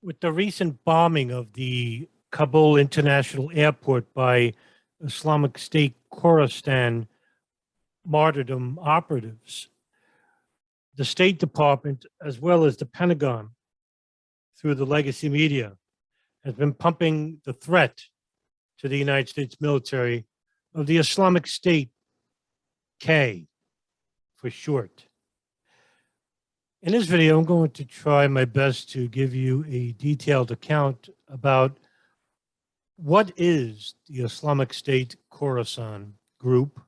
With the recent bombing of the Kabul International Airport by Islamic State-Khorasan martyrdom operatives, the State Department, as well as the Pentagon, through the legacy media, has been pumping the threat to the United States military of the Islamic State, K for short. In this video, I'm going to try my best to give you a detailed account about what is the Islamic State-Khorasan group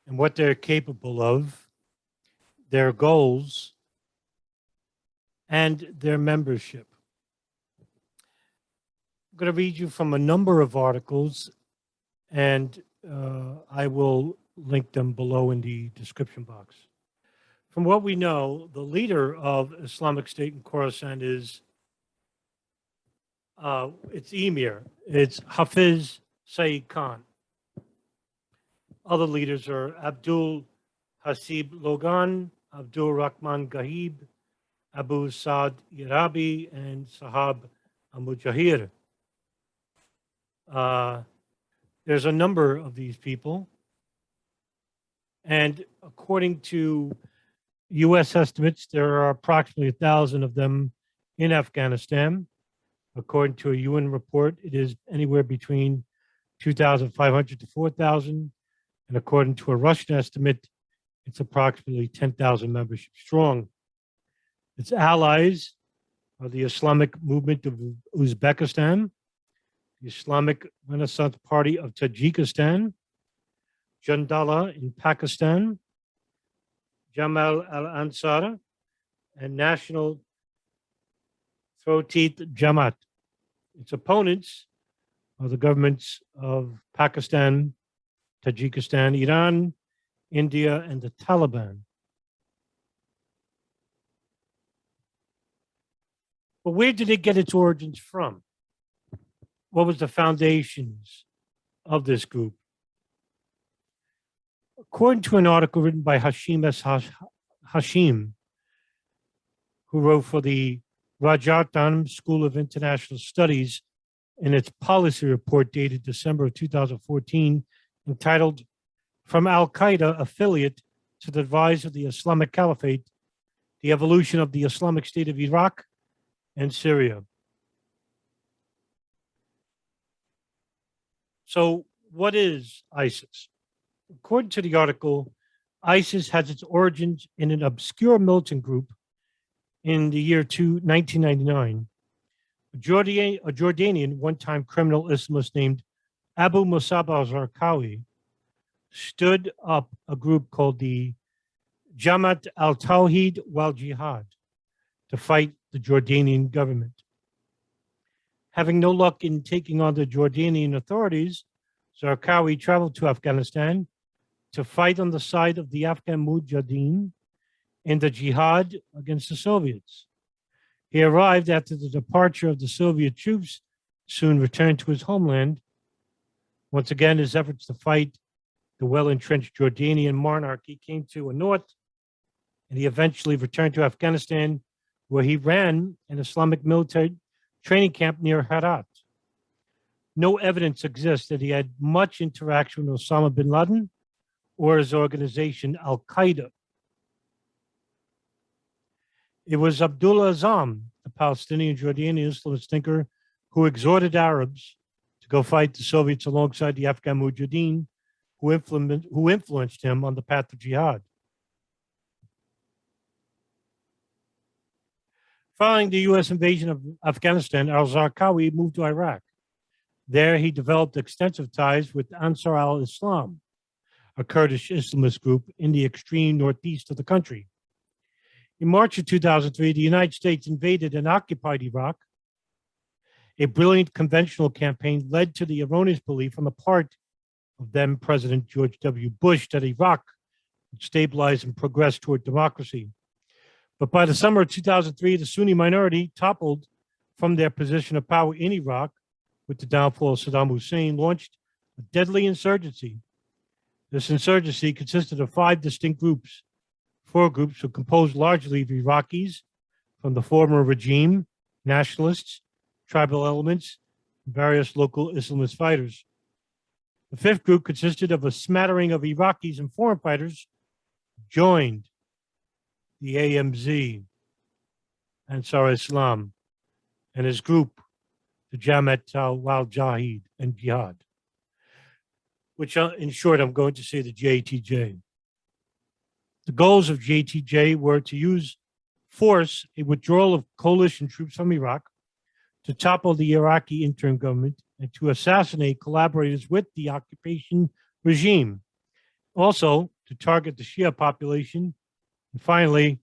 and what they're capable of, their goals, and their membership. I'm going to read you from a number of articles, and I will link them below in the description box. From what we know, the leader of Islamic State in Khorasan is it's Emir. It's Hafiz Saeed Khan. Other leaders are Abdul Hasib Logan, Abdul Rahman Gahib, Abu Saad Irabi, and Sahab Mujahir. There's a number of these people. And according to U.S. estimates, there are approximately 1,000 of them in Afghanistan. According to a UN report, it is anywhere between 2,500 to 4,000. And according to a Russian estimate, it's approximately 10,000 membership strong. Its allies are the Islamic Movement of Uzbekistan, the Islamic Renaissance Party of Tajikistan, Jandala in Pakistan, Jamal al-Ansar, and National Situating Jamaat. Its opponents are the governments of Pakistan, Tajikistan, Iran, India, and the Taliban. But where did it get its origins from? What was the foundations of this group? According to an article written by Hashim S. Hashim, who wrote for the Rajaratnam School of International Studies in its policy report dated December of 2014, entitled From Al-Qaeda Affiliate to the Rise of the Islamic Caliphate, the Evolution of the Islamic State of Iraq and Syria. So what is ISIS? According to the article, ISIS has its origins in an obscure militant group in the year 1999. A Jordanian one-time criminal Islamist named Abu Musab al-Zarqawi stood up a group called the Jamaat al-Tawhid wal-Jihad to fight the Jordanian government. Having no luck in taking on the Jordanian authorities, Zarqawi traveled to Afghanistan to fight on the side of the Afghan Mujahideen in the jihad against the Soviets. He arrived after the departure of the Soviet troops, soon returned to his homeland. Once again, his efforts to fight the well-entrenched Jordanian monarchy came to a naught, and he eventually returned to Afghanistan, where he ran an Islamic military training camp near Herat. No evidence exists that he had much interaction with Osama bin Laden or his organization Al-Qaeda. It was Abdullah Azzam, the Palestinian Jordanian Islamist thinker, who exhorted Arabs to go fight the Soviets alongside the Afghan Mujahideen, who influenced him on the path of jihad. Following the U.S. invasion of Afghanistan, al-Zarqawi moved to Iraq. There, he developed extensive ties with Ansar al-Islam, a Kurdish Islamist group in the extreme northeast of the country. In March of 2003, the United States invaded and occupied Iraq. A brilliant conventional campaign led to the erroneous belief on the part of then President George W. Bush that Iraq would stabilize and progress toward democracy. But by the summer of 2003, the Sunni minority toppled from their position of power in Iraq with the downfall of Saddam Hussein, launched a deadly insurgency. This insurgency consisted of 5 distinct groups. 4 groups were composed largely of Iraqis from the former regime, nationalists, tribal elements, and various local Islamist fighters. The fifth group consisted of a smattering of Iraqis and foreign fighters joined the AMZ, Ansar Islam, and his group, the Jamaat al-Jahid and Jihad, which in short, I'm going to say the JTJ. The goals of JTJ were to force a withdrawal of coalition troops from Iraq, to topple the Iraqi interim government, and to assassinate collaborators with the occupation regime. Also, to target the Shia population, and finally,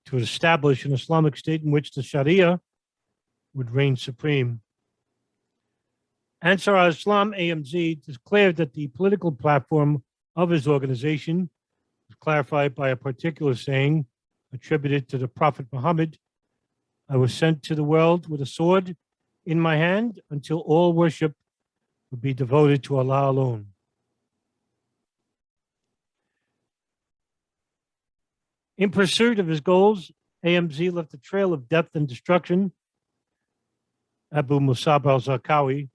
to establish an Islamic State in which the Sharia would reign supreme. Ansar al-Islam AMZ declared that the political platform of his organization was clarified by a particular saying attributed to the Prophet Muhammad: "I was sent to the world with a sword in my hand until all worship would be devoted to Allah alone." In pursuit of his goals, AMZ left a trail of death and destruction. Abu Musab al-Zarqawi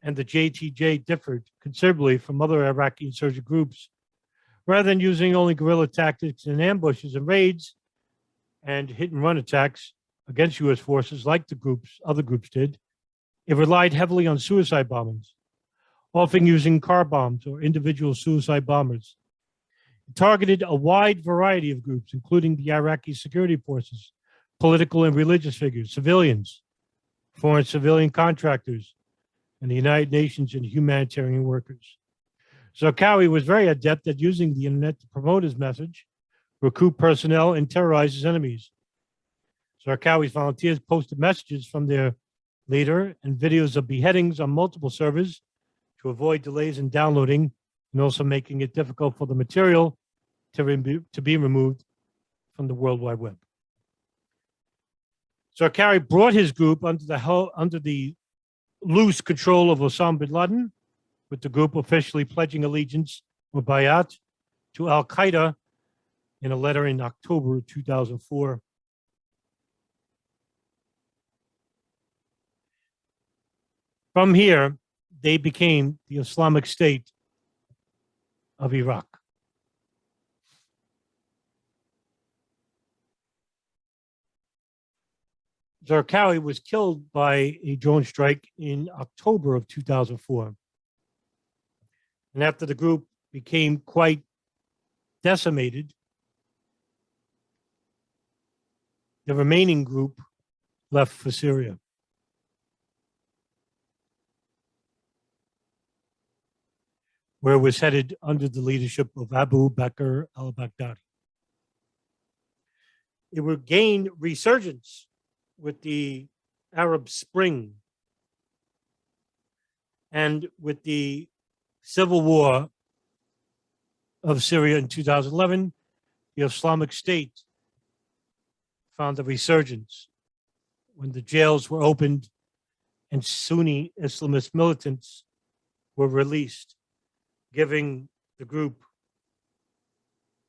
and the JTJ differed considerably from other Iraqi insurgent groups. Rather than using only guerrilla tactics and ambushes and raids and hit-and-run attacks against U.S. forces like other groups did, it relied heavily on suicide bombings, often using car bombs or individual suicide bombers. It targeted a wide variety of groups, including the Iraqi security forces, political and religious figures, civilians, foreign civilian contractors, and the United Nations and humanitarian workers. Zarqawi was very adept at using the internet to promote his message, recruit personnel, and terrorize his enemies. Zarqawi's volunteers posted messages from their leader and videos of beheadings on multiple servers to avoid delays in downloading, and also making it difficult for the material to be removed from the World Wide Web. Zarqawi brought his group under the loose control of Osama bin Laden, with the group officially pledging allegiance or bayat to al-Qaeda in a letter in October 2004. From here, they became the Islamic State of Iraq. Zarqawi was killed by a drone strike in October of 2004. And after the group became quite decimated, the remaining group left for Syria. Where it was headed under the leadership of Abu Bakr al-Baghdadi. It would gain resurgence with the Arab Spring and with the civil war of Syria in 2011. The Islamic State found a resurgence when the jails were opened and Sunni Islamist militants were released, giving the group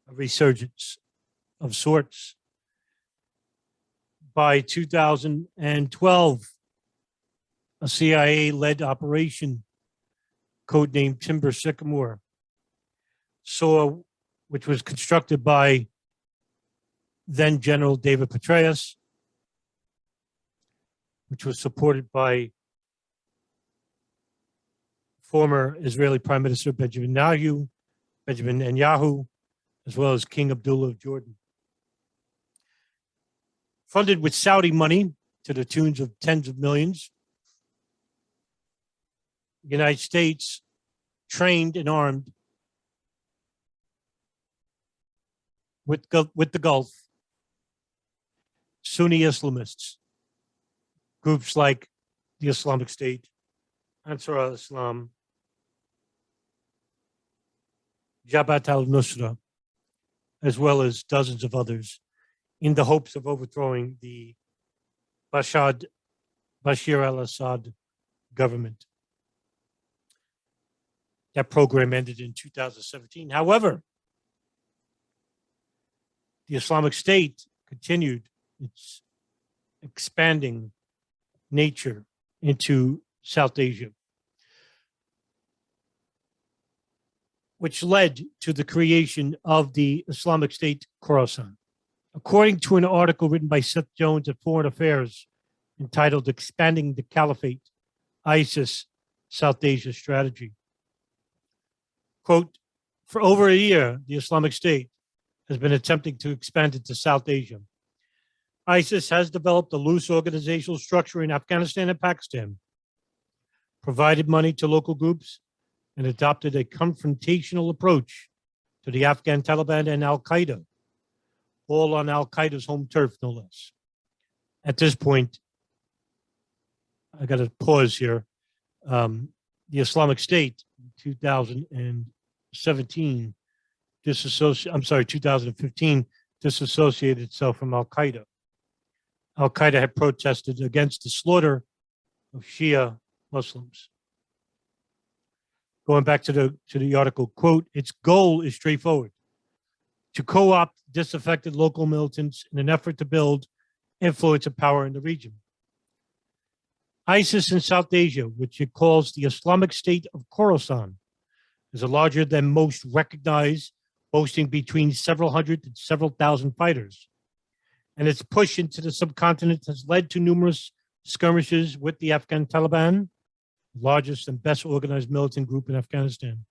a resurgence of sorts. By 2012, a CIA-led operation, codenamed Timber Sycamore, which was constructed by then General David Petraeus, which was supported by former Israeli Prime Minister Benjamin Netanyahu, as well as King Abdullah of Jordan. Funded with Saudi money to the tunes of tens of millions, the United States trained and armed with the Gulf Sunni Islamists, groups like the Islamic State, Ansar al-Islam, Jabhat al-Nusra, as well as dozens of others, in the hopes of overthrowing the Bashar al-Assad government. That program ended in 2017. However, the Islamic State continued its expanding nature into South Asia, which led to the creation of the Islamic State-Khorasan. According to an article written by Seth Jones at Foreign Affairs entitled Expanding the Caliphate, ISIS South Asia Strategy. Quote, for over a year, the Islamic State has been attempting to expand into South Asia. ISIS has developed a loose organizational structure in Afghanistan and Pakistan, provided money to local groups, and adopted a confrontational approach to the Afghan Taliban and Al-Qaeda, all on Al-Qaeda's home turf, no less. At this point, I got to pause here. The Islamic State, 2017, 2015, disassociated itself from Al-Qaeda. Al-Qaeda had protested against the slaughter of Shia Muslims. Going back to the article, quote, its goal is straightforward: to co-opt disaffected local militants in an effort to build influence and power in the region. ISIS in South Asia, which it calls the Islamic State of Khorasan, is a larger than most recognized, boasting between several hundred and several thousand fighters. And its push into the subcontinent has led to numerous skirmishes with the Afghan Taliban, the largest and best organized militant group in Afghanistan.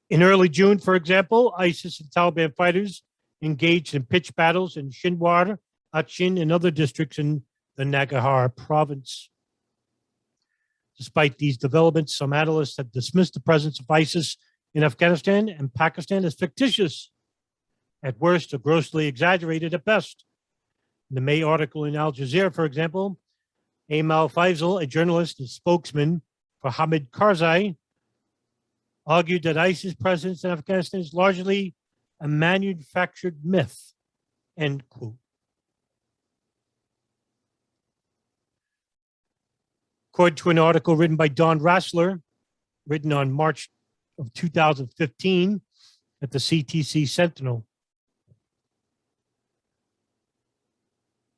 In early June, for example, ISIS and Taliban fighters engaged in pitched battles in Shinwar, Achin, and other districts in the Nangarhar province. Despite these developments, some analysts have dismissed the presence of ISIS in Afghanistan and Pakistan as fictitious, at worst, or grossly exaggerated at best. In the May article in Al Jazeera, for example, Amal Faisal, a journalist and spokesman for Hamid Karzai, argued that ISIS presence in Afghanistan is largely a manufactured myth, end quote. According to an article written by Don Rassler, written on March of 2015 at the CTC Sentinel,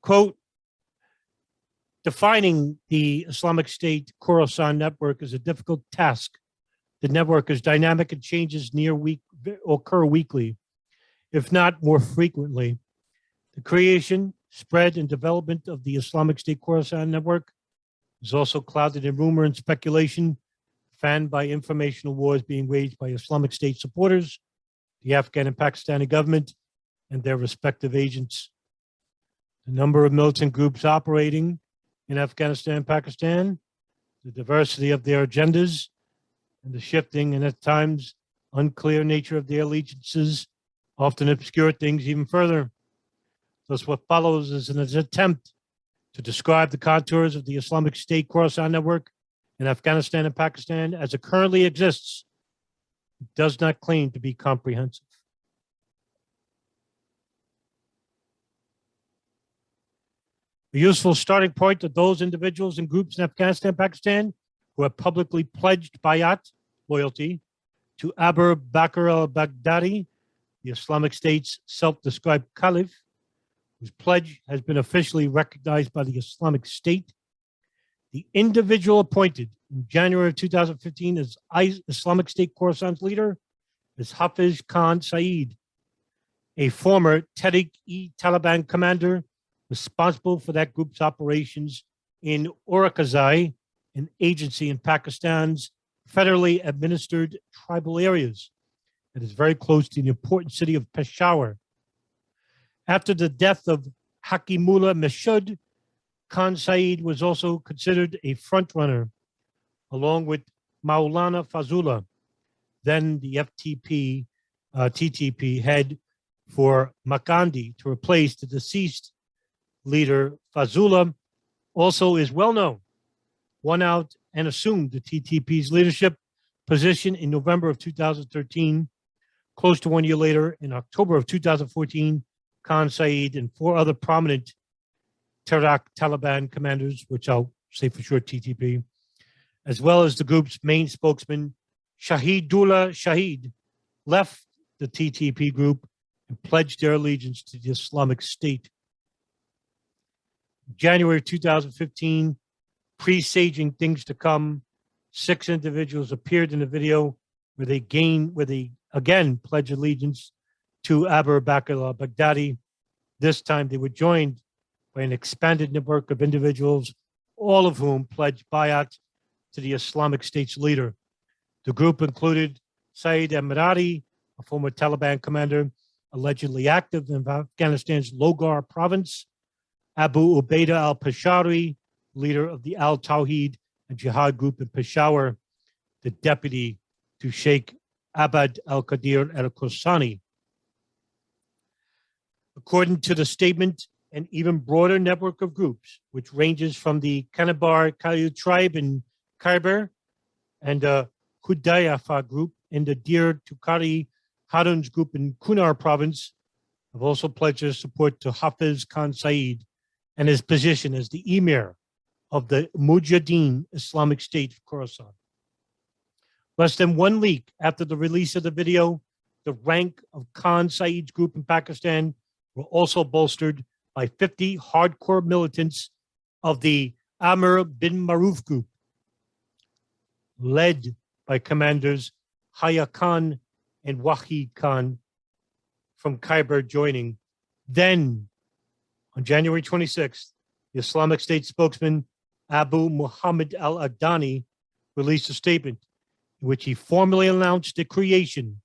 quote, defining the Islamic State Khorasan network is a difficult task. The network is dynamic and changes occur weekly, if not more frequently. The creation, spread, and development of the Islamic State Khorasan network is also clouded in rumor and speculation, fanned by informational wars being waged by Islamic State supporters, the Afghan and Pakistani government, and their respective agents. The number of militant groups operating in Afghanistan and Pakistan, the diversity of their agendas, and the shifting and at times unclear nature of their allegiances often obscure things even further. Thus, what follows is an attempt to describe the contours of the Islamic State Khorasan network in Afghanistan and Pakistan as it currently exists. It does not claim to be comprehensive. A useful starting point are those individuals and groups in Afghanistan and Pakistan who have publicly pledged bayat, loyalty, to Abu Bakr al-Baghdadi, the Islamic State's self-described caliph, whose pledge has been officially recognized by the Islamic State. The individual appointed in January of 2015 as Islamic State Khorasan's leader is Hafiz Khan Saeed, a former Tehrik-e-Taliban commander responsible for that group's operations in Orakzai, an agency in Pakistan's federally administered tribal areas that is very close to the important city of Peshawar. After the death of Hakimullah Mashud, Khan Saeed was also considered a frontrunner, along with Maulana Fazullah, then the TTP head for Makandi, to replace the deceased leader. Fazullah also is well known, won out and assumed the TTP's leadership position in November of 2013. Close to 1 year later, in October of 2014, Khan Saeed and 4 other prominent Tehrik-Taliban commanders, which I'll say for short TTP, as well as the group's main spokesman, Shahidullah Shahid, left the TTP group and pledged their allegiance to the Islamic State. January 2015, presaging things to come, 6 individuals appeared in the video where they again pledge allegiance to Abu Bakr al-Baghdadi. This time they were joined by an expanded network of individuals, all of whom pledged bayat to the Islamic State's leader. The group included Saeed Emirati, a former Taliban commander allegedly active in Afghanistan's Logar province, Abu Ubaidah al-Peshawari, leader of the Al-Tawheed and Jihad group in Peshawar, the deputy to Sheikh Abad al-Qadir al-Khorasan. According to the statement, an even broader network of groups, which ranges from the Kanabar Kayu tribe in Khyber and the Hudayafa group in the Dir Tukari Haruns group in Kunar province, have also pledged their support to Hafiz Khan Saeed and his position as the emir of the Mujahideen Islamic State-Khorasan. Less than 1 week after the release of the video, the rank of Khan Saeed's group in Pakistan were also bolstered by 50 hardcore militants of the Amr bin Maruf group, led by commanders Haya Khan and Wahid Khan from Khyber joining. Then, on January 26th, the Islamic State spokesman Abu Muhammad al-Adani released a statement in which he formally announced the creation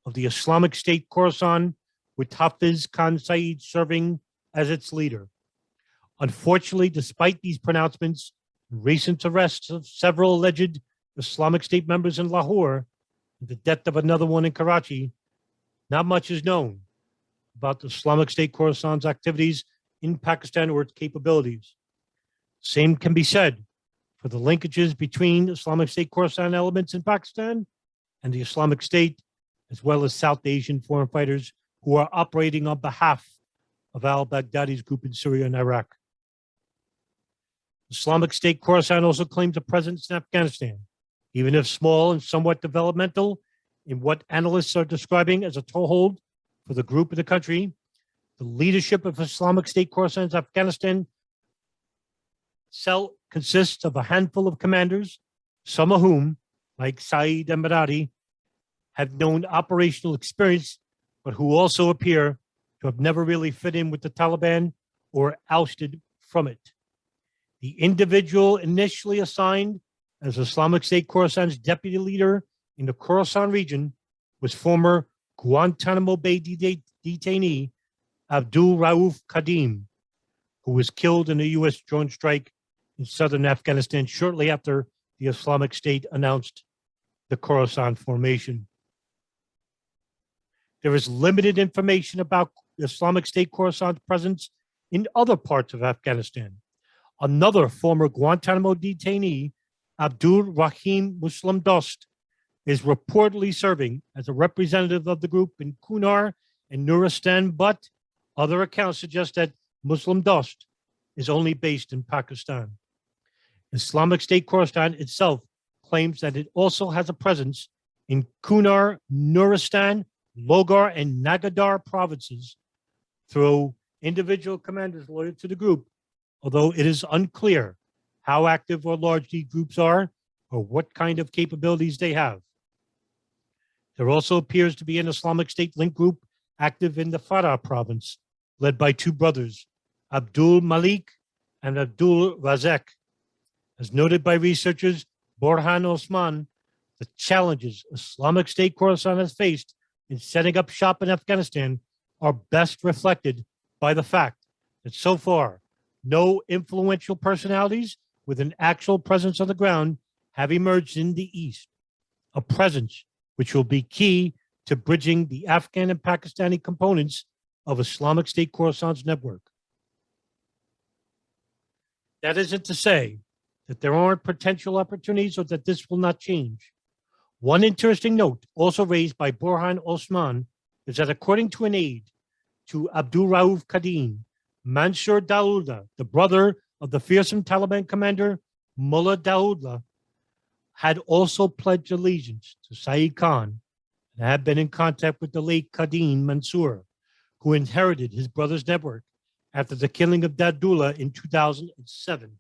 of the Islamic State-Khorasan, with Hafiz Khan Saeed serving as its leader. Unfortunately, despite these pronouncements, recent arrests of several alleged Islamic State members in Lahore and the death of another one in Karachi, not much is known about the Islamic State-Khorasan's activities in Pakistan or its capabilities. Same can be said for the linkages between Islamic State-Khorasan elements in Pakistan and the Islamic State, as well as South Asian foreign fighters who are operating on behalf of al-Baghdadi's group in Syria and Iraq. Islamic State-Khorasan also claims a presence in Afghanistan, even if small and somewhat developmental in what analysts are describing as a toehold for the group in the country. The leadership of Islamic State-Khorasan's Afghanistan cell consists of a handful of commanders, some of whom, like Saeed Emirati, have known operational experience, but who also appear to have never really fit in with the Taliban or ousted from it. The individual initially assigned as Islamic State-Khorasan's deputy leader in the Khorasan region was former Guantanamo Bay detainee Abdul Rauf Qadim, who was killed in a U.S. drone strike in southern Afghanistan shortly after the Islamic State announced the Khorasan formation. There is limited information about Islamic State-Khorasan's presence in other parts of Afghanistan. Another former Guantanamo detainee, Abdul Rahim Muslim Dost, is reportedly serving as a representative of the group in Kunar and Nuristan, but other accounts suggest that Muslim Dost is only based in Pakistan. Islamic State-Khorasan itself claims that it also has a presence in Kunar, Nuristan, Logar, and Nagadar provinces through individual commanders loyal to the group, although it is unclear how active or large these groups are or what kind of capabilities they have. There also appears to be an Islamic State-linked group active in the Farah province, led by 2 brothers, Abdul Malik and Abdul Razak. As noted by researchers Borhan Osman, the challenges Islamic State-Khorasan has faced in setting up shop in Afghanistan are best reflected by the fact that so far, no influential personalities with an actual presence on the ground have emerged in the East, a presence which will be key to bridging the Afghan and Pakistani components of Islamic State-Khorasan's network. That isn't to say that there aren't potential opportunities or that this will not change. One interesting note also raised by Borhan Osman is that according to an aide to Abdul Rauf Qadim, Mansur Dawoodullah, the brother of the fearsome Taliban commander Mullah Dawoodullah, had also pledged allegiance to Saeed Khan and had been in contact with the late Qadim Mansur, who inherited his brother's network after the killing of Dadullah in 2007,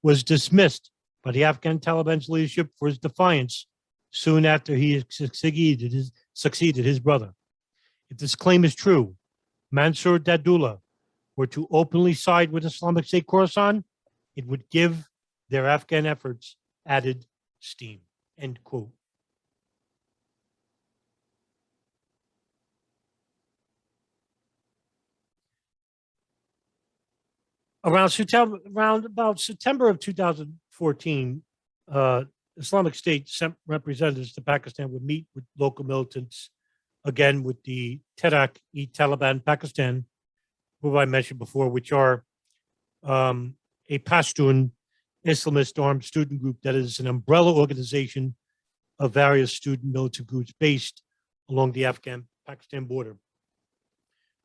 was dismissed by the Afghan Taliban's leadership for his defiance soon after he succeeded his brother. If this claim is true, Mansour Dadullah were to openly side with Islamic State-Khorasan, it would give their Afghan efforts added steam. End quote. Around about September of 2014, Islamic State sent representatives to Pakistan would meet with local militants, again with the Tehrik-e-Taliban Pakistan, who I mentioned before, which are a Pashtun Islamist armed student group that is an umbrella organization of various student militant groups based along the Afghan-Pakistan border.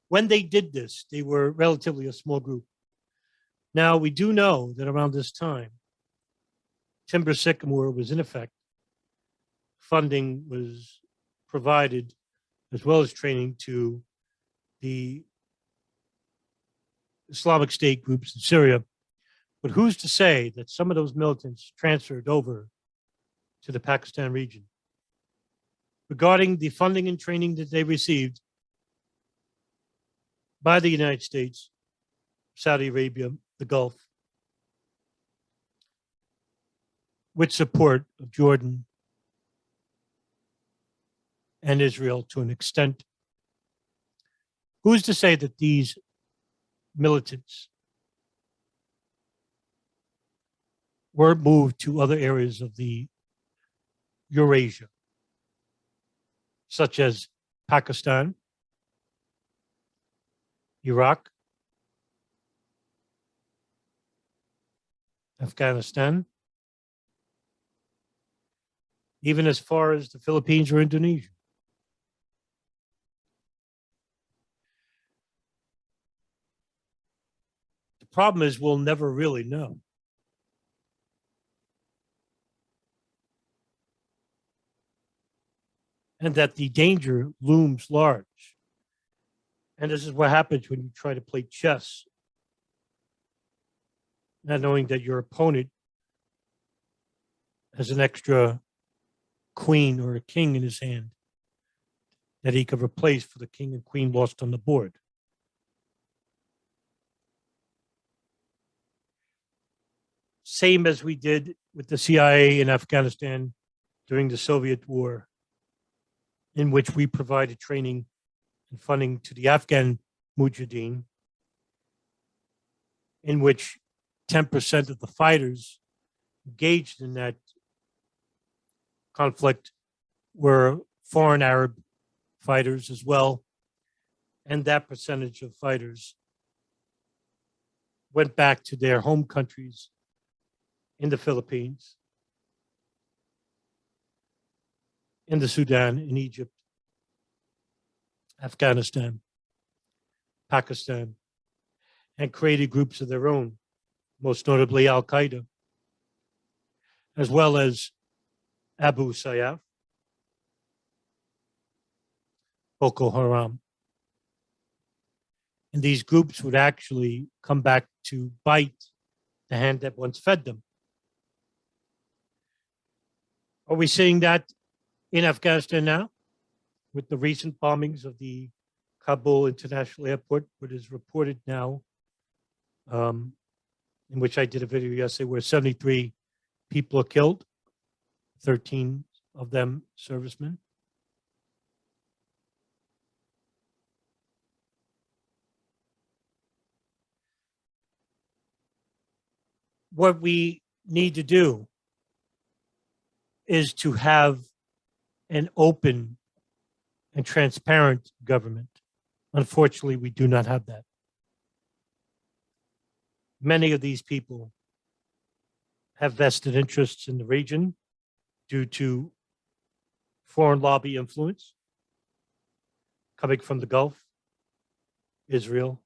When they did this, they were relatively a small group. Now, we do know that around this time, Timber Sycamore was in effect. Funding was provided, as well as training to the Islamic State groups in Syria. But who's to say that some of those militants transferred over to the Pakistan region? Regarding the funding and training that they received by the United States, Saudi Arabia, the Gulf, with support of Jordan and Israel to an extent, who's to say that these militants were moved to other areas of the Eurasia, such as Pakistan, Iraq, Afghanistan, even as far as the Philippines or Indonesia? The problem is we'll never really know. And that the danger looms large. And this is what happens when you try to play chess, not knowing that your opponent has an extra queen or a king in his hand that he could replace for the king and queen lost on the board. Same as we did with the CIA in Afghanistan during the Soviet war, in which we provided training and funding to the Afghan Mujahideen, in which 10% of the fighters engaged in that conflict were foreign Arab fighters as well. And that percentage of fighters went back to their home countries in the Philippines, in the Sudan, in Egypt, Afghanistan, Pakistan, and created groups of their own, most notably Al Qaeda, as well as Abu Sayyaf, Boko Haram. And these groups would actually come back to bite the hand that once fed them. Are we seeing that in Afghanistan now with the recent bombings of the Kabul International Airport, what is reported now, in which I did a video yesterday, where 73 people are killed, 13 of them servicemen? What we need to do is to have an open and transparent government. Unfortunately, we do not have that. Many of these people have vested interests in the region due to foreign lobby influence coming from the Gulf, Israel,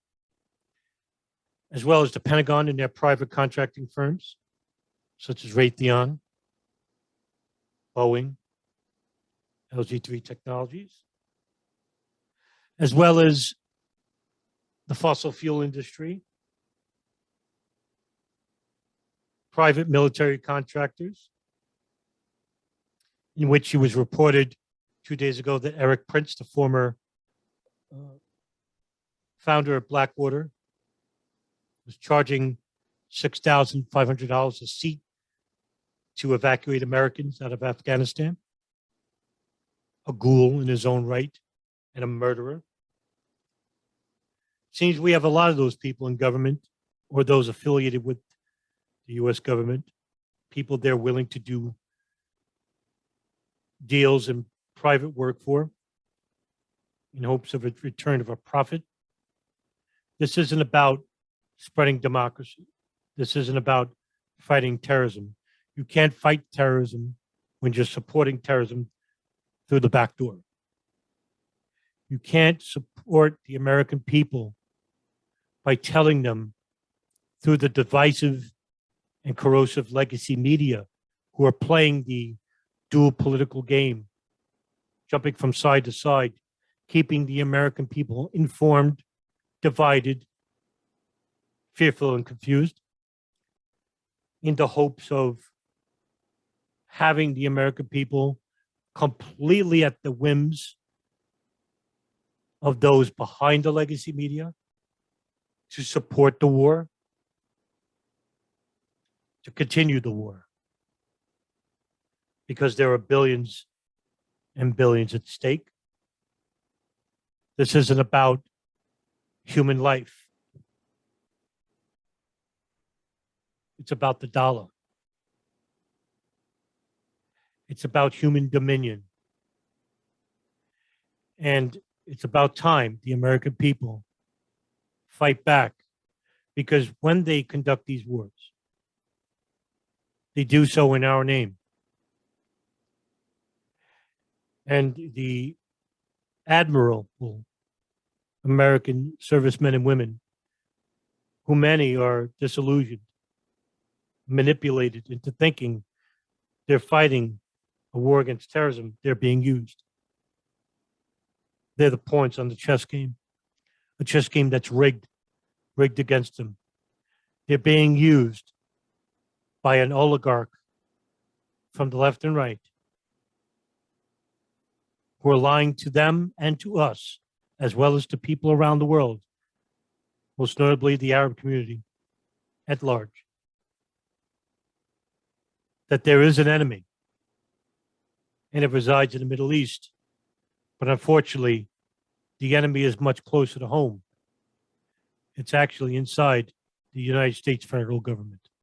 as well as the Pentagon and their private contracting firms, such as Raytheon, Boeing, LG3 Technologies, as well as the fossil fuel industry, private military contractors, in which it was reported 2 days ago that Eric Prince, the former founder of Blackwater, was charging $6,500 a seat to evacuate Americans out of Afghanistan. A ghoul in his own right and a murderer. Seems we have a lot of those people in government or those affiliated with the US government, people they're willing to do deals and private work for in hopes of a return of a profit. This isn't about spreading democracy. This isn't about fighting terrorism. You can't fight terrorism when you're supporting terrorism through the back door. You can't support the American people by telling them through the divisive and corrosive legacy media who are playing the dual political game, jumping from side to side, keeping the American people informed, divided, fearful, and confused, in the hopes of having the American people completely at the whims of those behind the legacy media to support the war, to continue the war, because there are billions and billions at stake. This isn't about human life. It's about the dollar. It's about human dominion. And it's about time the American people fight back, because when they conduct these wars, they do so in our name. And the admirable American servicemen and women, who many are disillusioned, manipulated into thinking they're fighting a war against terrorism, they're being used. They're the points on the chess game, a chess game that's rigged against them. They're being used by an oligarch from the left and right who are lying to them and to us, as well as to people around the world, most notably the Arab community at large, that there is an enemy and it resides in the Middle East. But unfortunately, the enemy is much closer to home. It's actually inside the United States federal government.